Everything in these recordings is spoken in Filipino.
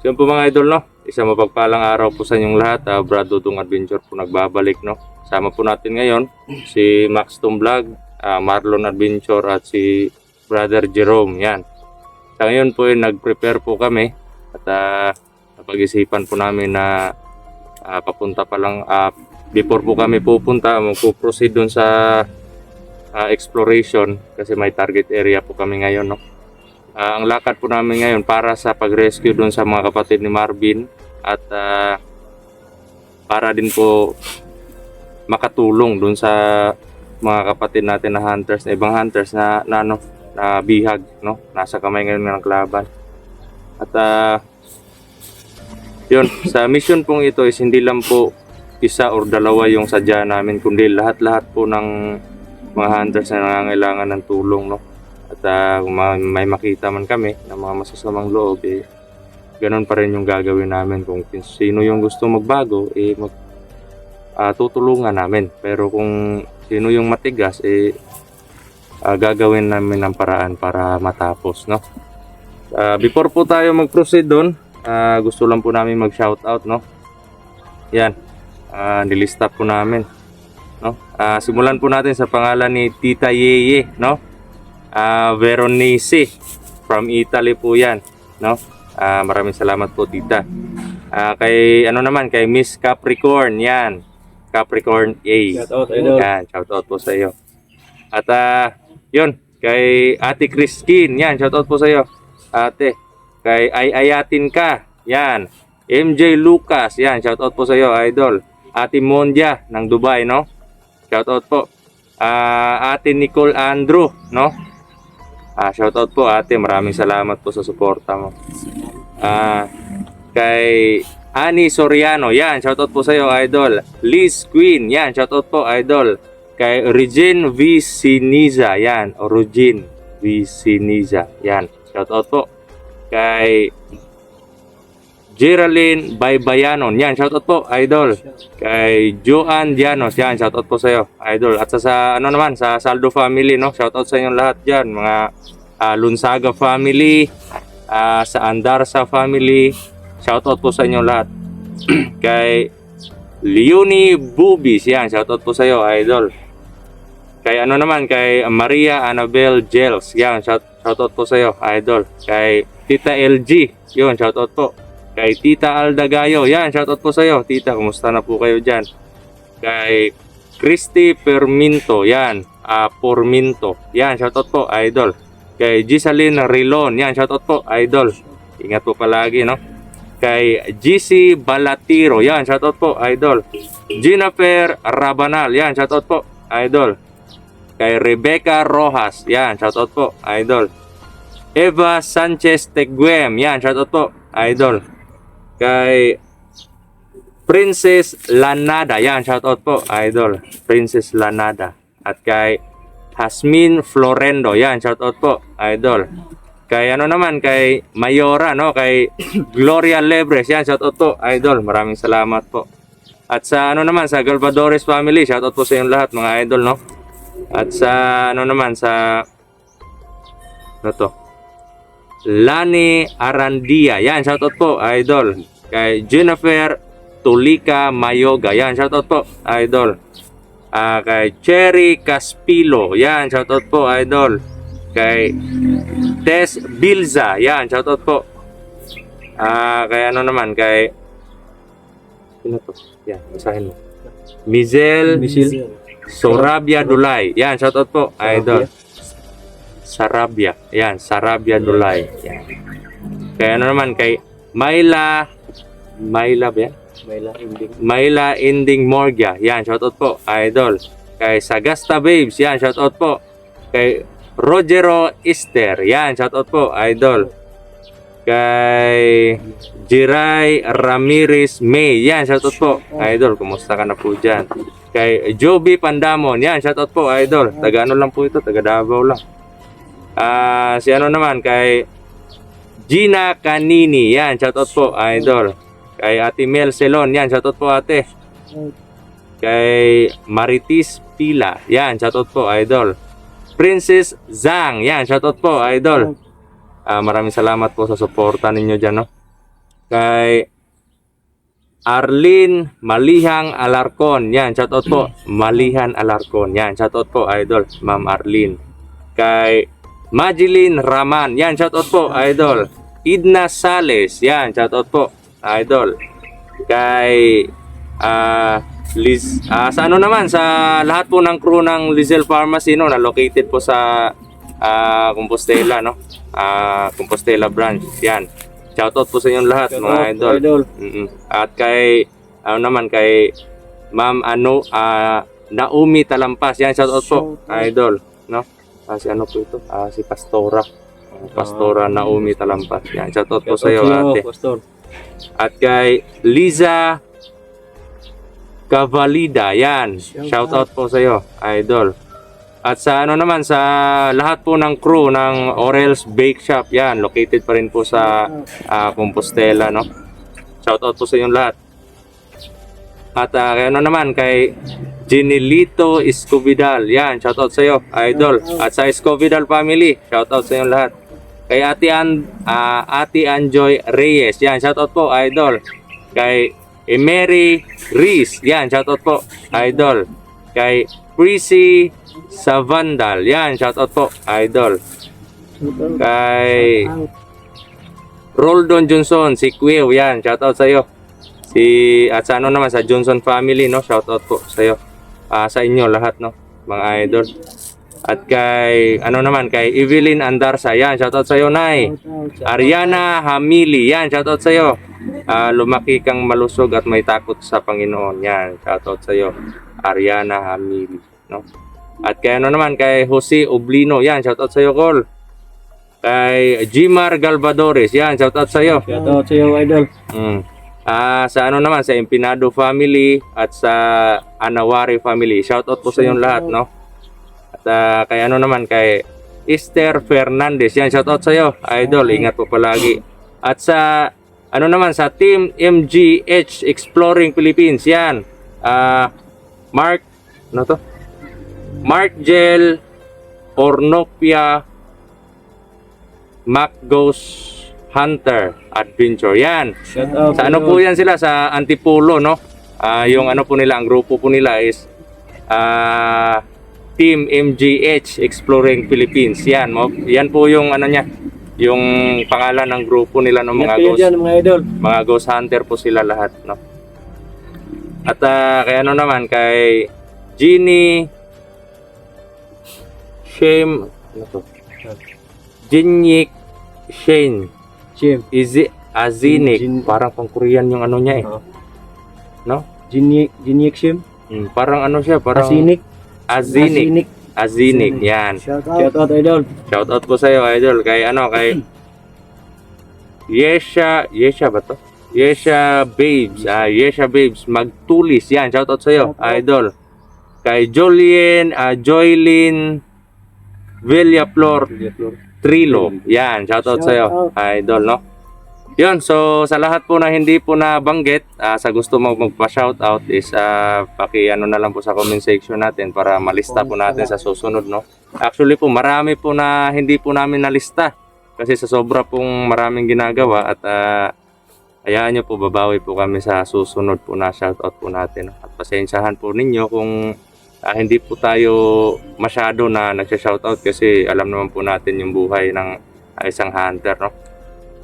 So yun po mga idol, no? Isang mapagpalang araw po sa inyong lahat. Brad Dudong Adventure po nagbabalik, no? Sama po natin ngayon si Max Tom Vlog, Marlon Adventure at si Brother Jerome. Yan. Sa ngayon po nag-prepare po kami at napag-isipan po namin na papunta pa lang before po kami pupunta, magpo-proceed dun sa exploration kasi may target area po kami ngayon, no? Ang lakad po namin ngayon para sa pag-rescue dun sa mga kapatid ni Marvin at para din po makatulong dun sa mga kapatid natin na hunters, na ibang hunters na bihag, no? Nasa kamay ngayon ng laban. At yun, sa mission pong ito is hindi lang po isa or dalawa yung sadya namin, kundi lahat-lahat po ng mga hunters na nangangailangan ng tulong, no? At kung may makita man kami ng mga masasamang loob, ganun pa rin yung gagawin namin. Kung sino yung gusto magbago, tutulungan namin. Pero kung sino yung matigas, gagawin namin ng paraan para matapos, no? Before po tayo mag-proceed doon, gusto lang po namin mag-shoutout, no? Yan, nilista po namin, no? Simulan po natin sa pangalan ni Tita Yeye, no? Veronese from Italy po yan, no? Maraming salamat po, Tita. Kay kay Miss Capricorn, yan, Capricorn A. Yan, shoutout po sa iyo. At yun, kay Ate Christine, yan, shoutout po sa iyo, Ate. Kay Ayatin ka, yan. MJ Lucas, yan, shoutout po sa iyo, idol. Ate Mondia ng Dubai, no? Shoutout po. Ate Nicole Andrew, no? Shoutout po, ate. Maraming salamat po sa suporta mo. Kay Ani Soriano, yan, shoutout po sa iyo, idol. Liz Queen, yan, shoutout po, idol. Kay Regine V. Siniza, yan, Regine V. Siniza, yan, shoutout po. Kay Geraldine Baybayanon, yan, shoutout po, idol. Kay Joan Dianos, yan, shoutout po sa iyo, idol. At sa sa Saldo family, no? Shoutout sa inyong lahat diyan, mga Lunsaga family, sa Andarsa family, shoutout po sa inyong lahat. Kay Leonie Bubis, yan, shoutout po sa iyo, idol. Kay kay Maria Annabel Gels, yan, shoutout po sa iyo, idol. Kay Tita LG, yun, shoutout po. Kay Tita Aldagayo, yan, shoutout po sa iyo, Tita, kumusta na po kayo dyan? Kay Christy Perminto, yan, Porminto, yan, shoutout po, idol. Kay Gisaline Rilon, yan, shoutout po, idol. Ingat po palagi, no? Kay GC Balatiro, yan, shoutout po, idol. Jennifer Rabanal, yan, shoutout po, idol. Kay Rebecca Rojas, yan, shoutout po, idol. Eva Sanchez Teguem, yan, shoutout po, idol. Kay Princess Lanada, yan, shoutout po, idol. Princess Lanada. At kay Hasmin Florendo, yan, shoutout po, idol. Kay kay Mayora, no? Kay Gloria Lebres, yan, shoutout po, idol. Maraming salamat po. At sa sa Galvadores family, shoutout po sa inyong lahat, mga idol, no? At sa sa Lani Arandia, yan, shoutout po, idol. Kay Jennifer Tulika Mayoga, yan, shoutout po, idol. Kay Cherry Caspilo, yan, shoutout po, idol. Kay Tess Bilza, yan, shoutout po. Kay kay sino to? Yan, basahin mo. Mizel Sorabia Dulay, yan, shoutout po, idol. Sarabia, yan, Sarabia Dulay, yan. Kay kay Myla ba yan? Myla Inding Morgia, yan, shoutout po, idol. Kay Sagasta Babes, yan, shoutout po. Kay Rogero Easter, yan, shoutout po, idol. Kay Jiray Ramirez May, yan, shoutout po, idol. Kumusta ka na po dyan? Kay Joby Pandamon, yan, shoutout po, idol. Taga lang po ito, taga Davao lang. Si kay Gina Canini, yan, shoutout po, idol. Kay Ate Mel Celon, yan, shoutout po, ate. Kay Maritis Pila, yan, shoutout po, idol. Princess Zhang, yan, shoutout po, idol. Maraming salamat po sa suporta ninyo dyan, no? Kay Arlene Malihang Alarcon. Yan, shoutout po. Malihan Alarcon. Yan, shoutout po, idol. Ma'am Arlene. Kay Majeline Raman. Yan, shoutout po, idol. Idna Sales. Yan, shoutout po, idol. Kay sa ano naman, sa lahat po ng crew ng Lizelle Pharmacy, no, na located po sa Compostela, no? Compostela branch. Yan. Shoutout po sa inyong lahat, mga idol. At kay naman kay Ma'am Naomi Talampas. Yan, shoutout po, idol, no? Si ano po ito? Si Pastora. Pastora Naomi Talampas. Yan, shoutout po sa iyo, ate. At kay Liza Cavalida, yan. Shoutout po sa iyo, idol. At sa ano naman, sa lahat po ng crew ng Orel's Bake Shop, yan, located pa rin po sa Compostela, no? Shoutout po sa inyong lahat. At kaya ano naman, kay Ginilito Escovidal, yan, shoutout sa iyo, idol. At sa Escovidal family, shoutout sa inyong lahat. Kay Ate Anjoy Reyes, yan, shoutout po, idol. Kay Mary Reese, yan, shoutout po, idol. Kay Prissy Savandal, yan, shoutout po, idol. Kay Roldon Johnson, si Quill, yan, shoutout sa iyo. At sa ano naman, sa Johnson family, no, shoutout po sa iyo. Sa inyo lahat, no, mga idol. At kay ano naman, kay Evelyn Andarsa, yan, shoutout sa iyo, Nay. Ariana Hamili, yan, shoutout sa iyo. Lumaki kang malusog at may takot sa Panginoon, yan, shoutout sa iyo, Ariana Hamili, no? At kay ano naman, kay Jose Oblino, yan, shoutout sa iyo, Col. Kay Jimar Galvadores, yan, shoutout sa iyo. Shoutout sa iyo, idol. Sa ano naman, sa Empinado family at sa Anawari family, shoutout po sa inyong lahat, no? At kay ano naman, kay Esther Fernandez, yan, shoutout sa iyo, idol, ingat po palagi. At sa ano naman, sa Team MGH Exploring Philippines, yan, Mark Gel Ornopia Macgos Hunter Adventure, yan. Sa ano po yan sila, sa Antipolo, no? Yung ano po nila, ang grupo po nila is Team MGH Exploring Philippines, yan. Yan po yung ano niya, yung pangalan ng grupo nila ng mga ghost, mga idol. mga ghost hunter po sila lahat, no? At kay ano naman, kay Jeannie Shame, ano to? Jinyik Shane Azinik, parang pang Korean yung ano niya, no? Jinyik Shim. Parang ano siya, parang Azinik, yan. Shoutout, idol. Shoutout po sa iyo, idol. Kay ano, kay Yesha ba to? Yesha Babes Magtulis, yan, shoutout sa iyo, idol. Kay Joylyn Villaflor Trilo, yan, shoutout sa iyo, idol, no? Yun, so sa lahat po na hindi po nabanggit, sa gusto mo magpa-shoutout is paki-ano na lang po sa comment section natin para malista po natin sa susunod, no? Actually po, marami po na hindi po namin nalista kasi sa sobra pong maraming ginagawa at hayaan nyo po, babawi po kami sa susunod po na shoutout po natin, no? At pasensyahan po ninyo kung hindi po tayo masyado na nagsha-shoutout kasi alam naman po natin yung buhay ng isang hunter, no?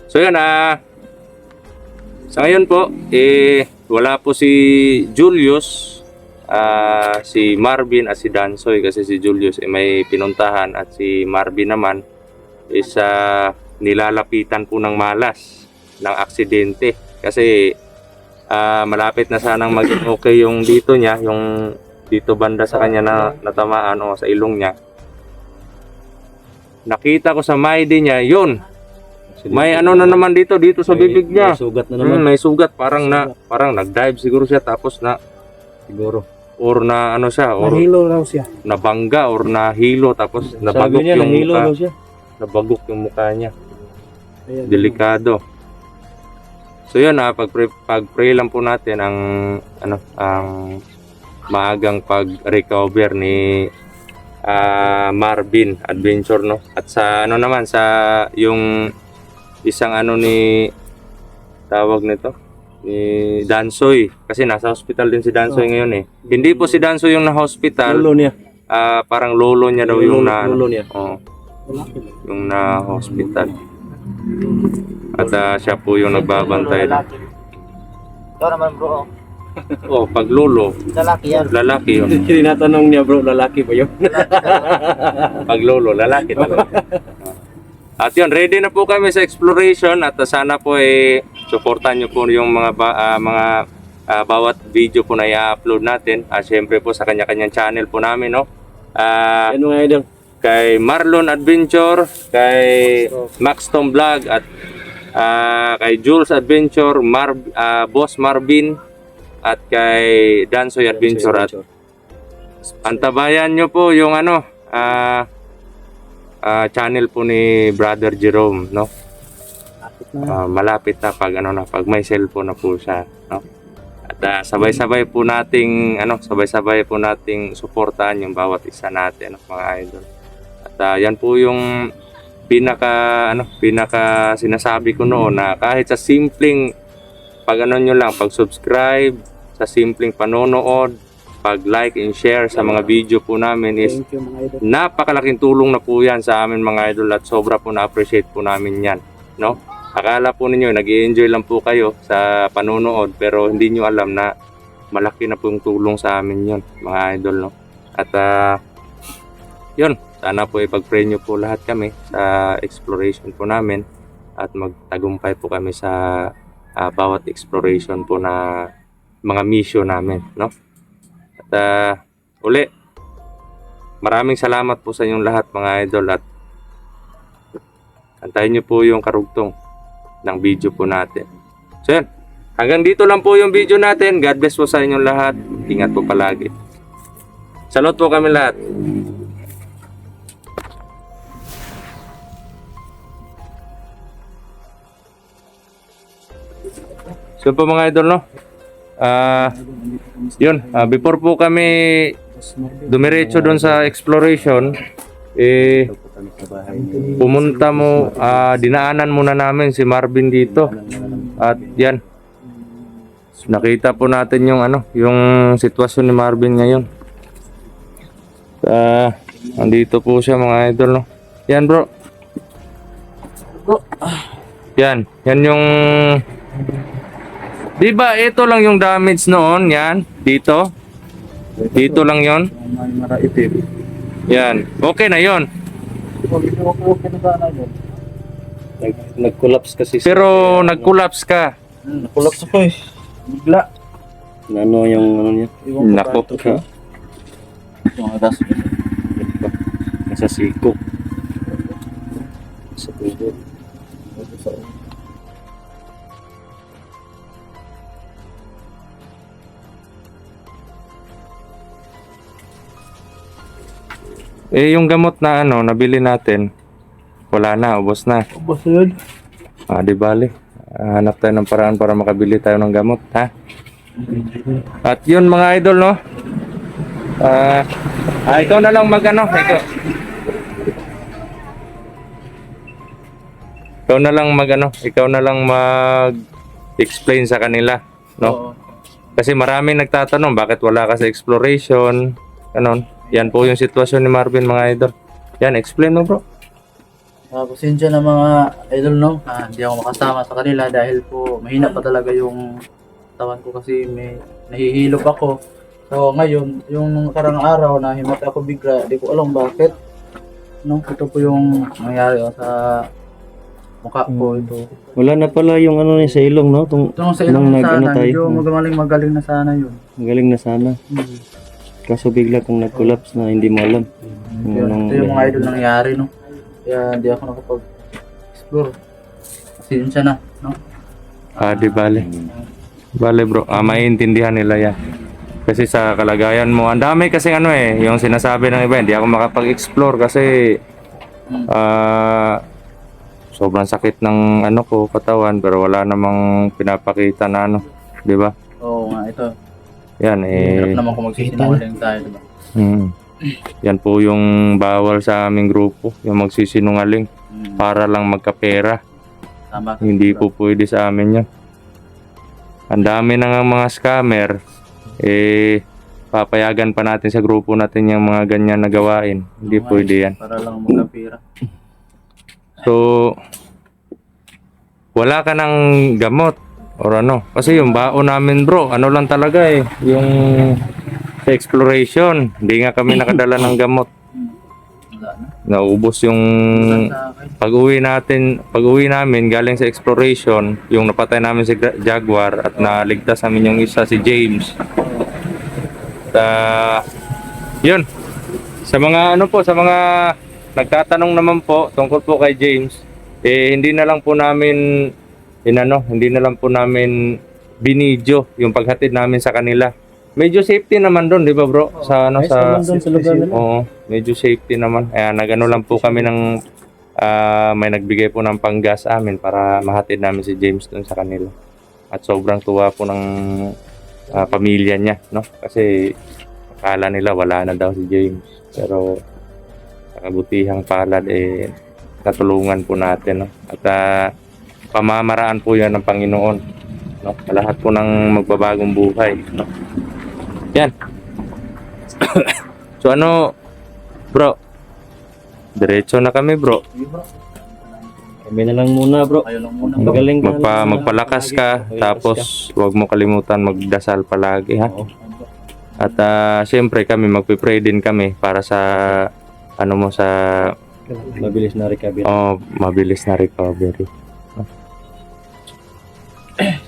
So yun, sa ngayon po, wala po si Julius, si Marvin at si Dansoy kasi si Julius may pinuntahan at si Marvin naman is nilalapitan po ng malas ng aksidente kasi malapit na sanang maging okay yung dito niya, yung dito banda sa kanya na natamaan o sa ilong niya. Nakita ko sa MyD niya, yun. May ano na naman dito sa bibig niya. May sugat na naman. May sugat, parang nag-dive siguro siya tapos na Siguro. or na ano siya or Nahilo raw siya. nabangga or nahilo tapos nabagok Sabi niya, yung nahilo mukha. raw siya. Nabagok yung mukha niya. Ayan. Delikado. So yun, pag-pray lang po natin ang maagang pag-recover ni Marvin Adventure, no? At sa ano naman, sa yung isang ano ni tawag nito? Ni Dansoy. Kasi nasa hospital din si Dansoy ngayon eh. Hindi po si Dansoy yung na-hospital. Lolo niya. Parang lolo niya daw yung na... Lolo niya. Oo, yung na-hospital. At siya po yung nagbabantay. Ikaw naman bro, Oh, pag lolo, lalaki yan. lalaki yun. Tinatanong niya bro, lalaki ba yun? Pag lolo, lalaki talaga. At yun, ready na po kami sa exploration at sana po supportan nyo po yung mga bawat video po na i-upload natin. Syempre po sa kanya-kanyang channel po namin, no? Ano nga idol? Kay Marlon Adventure, kay Max Tom Vlog at kay Jules Adventure, Boss Marvin at kay Dansoy Adventure. At antabayan nyo po yung channel po ni Brother Jerome, no? Malapit na pag may cellphone na po siya, no? At sabay-sabay po nating suportahan yung bawat isa natin, no, mga idol. At yan po yung pinaka sinasabi ko noon na kahit sa simpleng pag-subscribe, sa simpleng panonood, pag-like and share sa mga video po namin is Thank you mga idol. napakalaking tulong na po yan sa amin mga idol at sobra po na-appreciate po namin yan, no? Akala po ninyo nag-i-enjoy lang po kayo sa panonood pero hindi nyo alam na malaki na po yung tulong sa amin yon mga idol, no? At yun, sana po ipag-pray nyo po lahat kami sa exploration po namin at magtagumpay po kami sa bawat exploration po na mga mission namin, no? At uli, maraming salamat po sa inyong lahat mga idol at antayin nyo po yung karugtong ng video po natin. So yan, hanggang dito lang po yung video natin. God bless po sa inyong lahat. Ingat po palagi. Salute po kami lahat. So po mga idol, no? Yun, before po kami dumiretso doon sa exploration, dinaanan muna namin si Marvin dito. At yan, nakita po natin yung yung sitwasyon ni Marvin ngayon. Andito po siya mga idol, no? Yan bro. Yan yung di ba ito lang yung damage noon, yan, dito. Dito lang yon. Yan, okay na yon. Nag-collapse kasi. Pero nag-collapse ka. Nag-collapse ako eh. Bigla. Ano yung niya? Nako. Yung atas. Nasa siko. Sa tubo. Yung gamot na nabili natin, wala na, ubos na. Ubos yun. Di bali. Hanap tayo ng paraan para makabili tayo ng gamot, ha? At yun mga idol, no? Ikaw na lang ikaw na lang mag-explain sa kanila, no? Kasi maraming nagtatanong bakit wala ka sa exploration, ganon. Yan po yung sitwasyon ni Marvin mga idol. Yan, explain mo bro. Pasensya na mga idol, no? Hindi ako makasama sa kanila dahil po mahina pa talaga yung tawan ko kasi may nahihilop ako. So ngayon, yung karang araw na himata ako bigla, di ko alam bakit. No, ito po yung nangyari sa mukha ko ito. Wala na pala yung niya sa ilong, no? Ito sa ilong nung sana, tayo. medyo magaling na sana yun. Magaling na sana. Kaso bigla kang nag-collapse na hindi mo alam. Ito yung mga idol nangyari, no? Kaya hindi ako nakapag-explore. Pasensya na, no? Di bali. Bale bro, maiintindihan nila yan. Kasi sa kalagayan mo, ang dami kasi yung sinasabi ng iba, hindi ako makapag-explore kasi sobrang sakit ng ko, katawan, pero wala namang pinapakita na di ba? Oo nga, ito. Yan Hirap naman kung magsisinungaling tayo, diba? Yan po yung bawal sa aming grupo, yung magsisinungaling para lang magkapera. Tama. Hindi po pwede sa amin yan. ang dami na nga mga scammer, papayagan pa natin sa grupo natin yung mga ganyan na gawain. Hindi pwede yan. Para lang magkapira. So, wala ka ng gamot or ano. Kasi yung baon namin bro, ano lang talaga yung sa exploration. Hindi nga kami nakadala ng gamot. Wala na. Naubos yung Sa akin. pag-uwi namin galing sa exploration, yung napatay namin si Jaguar at naligtas namin yung isa si James. Yun. Sa mga ano po, sa mga nagtatanong naman po tungkol po kay James, hindi na lang po namin hindi na lang po namin binidyo yung paghatid namin sa kanila. Medyo safety naman doon, di ba bro? Sa ano Ayos sa naman doon sa lugar nila. Oo, medyo safety naman. Kaya nagano lang po kami ng may nagbigay po ng panggas amin para mahatid namin si James doon sa kanila. At sobrang tuwa po ng pamilya niya, no? Kasi akala nila wala na daw si James. Pero sa kabutihang palad natulungan po natin, no? At pamamaraan po 'yan ng Panginoon, no? Lahat po ng magbabagong buhay, no? Yan. So ano, bro? Diretso na kami, bro. Sige bro. Kami na lang muna bro. Kayo lang muna. Magaling ka. Magpalakas ka, tapos huwag mo kalimutan magdasal palagi, ha? Oo. At siyempre kami magpipray din kami para sa ano mo sa Mabilis na recovery. mabilis na recovery.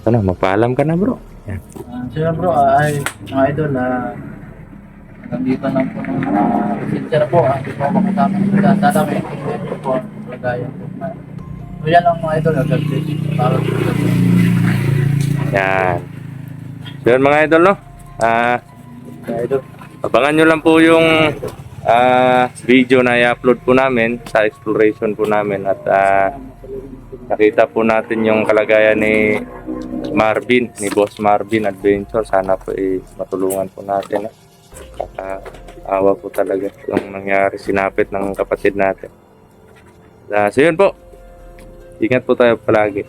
Sana magpaalam ka na, bro. Yan. Sila bro, ay mga idol, nandito lang po ng pasensya na po, hindi po ako makasama sila. Sana may intindihan niyo po ang kalagayan po. So yan lang mga idol, God bless. Para sa Yan. So yun mga idol, no? mga idol. Abangan nyo lang po yung video na i-upload po namin sa exploration po namin at nakita po natin yung kalagayan ni Marvin, ni Boss Marvin Adventure. Sana po matulungan po natin. Awa po talaga yung nangyari, sinapit ng kapatid natin. So yun po, ingat po tayo palagi.